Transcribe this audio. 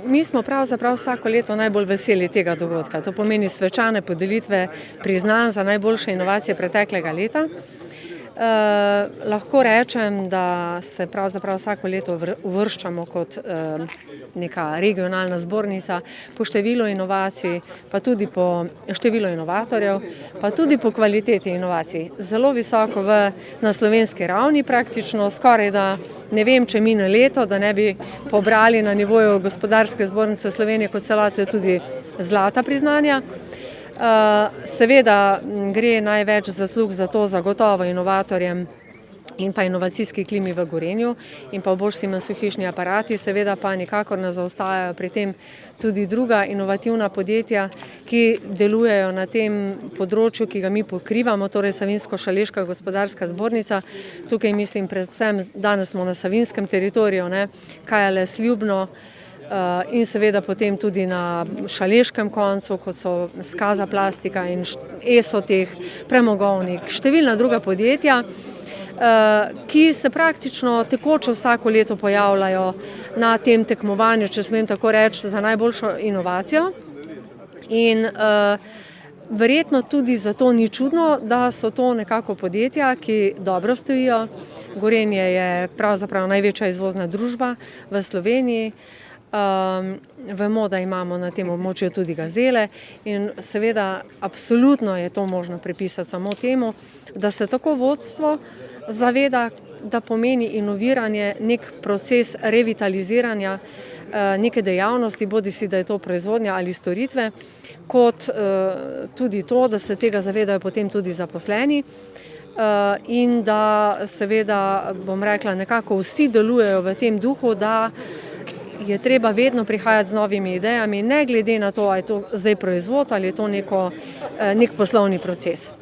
Mi smo pravzaprav vsako leto najbolj veseli tega dogodka. To pomeni svečane podelitve priznanj za najboljše inovacije preteklega leta. Lahko rečem, da se pravzaprav vsako leto uvrščamo kot neka regionalna zbornica po številu inovacij, pa tudi po številu inovatorjev, pa tudi po kvaliteti inovacij. Zelo visoko na slovenski ravni praktično, skoraj da ne vem, če mine leto, da ne bi pobrali na nivoju Gospodarske zbornice Slovenije kot celote tudi zlata priznanja. Seveda gre največ zaslug za to zagotovo inovatorjem in pa inovacijski klimi v Gorenju in pa v Bosch Siemens hišni aparati, seveda pa nikakor ne zaostajajo pri tem tudi druga inovativna podjetja, ki delujejo na tem področju, ki ga mi pokrivamo, torej Savinjsko-šaleška gospodarska zbornica. Tukaj mislim predvsem, danes smo na savinjskem teritoriju, KLS Ljubno, in seveda potem tudi na šaleškem koncu, kot so Skaza Plastika in Esoteh, Premogovnik, številna druga podjetja, ki se praktično tekoče vsako leto pojavljajo na tem tekmovanju, če smem tako reči, za najboljšo inovacijo. In verjetno tudi zato ni čudno, da so to nekako podjetja, ki dobro stojijo. Gorenje je pravzaprav največja izvozna družba v Sloveniji. Vemo, da imamo na tem območju tudi gazele in seveda absolutno je to možno pripisati samo temu, da se tako vodstvo zaveda, da pomeni inoviranje nek proces revitaliziranja neke dejavnosti, bodisi da je to proizvodnja ali storitve, kot tudi to, da se tega zavedajo potem tudi zaposleni in da seveda, bom rekla, nekako vsi delujejo v tem duhu, da je treba vedno prihajati z novimi idejami, ne glede na to, ali je to zdaj proizvod ali je to nek poslovni proces.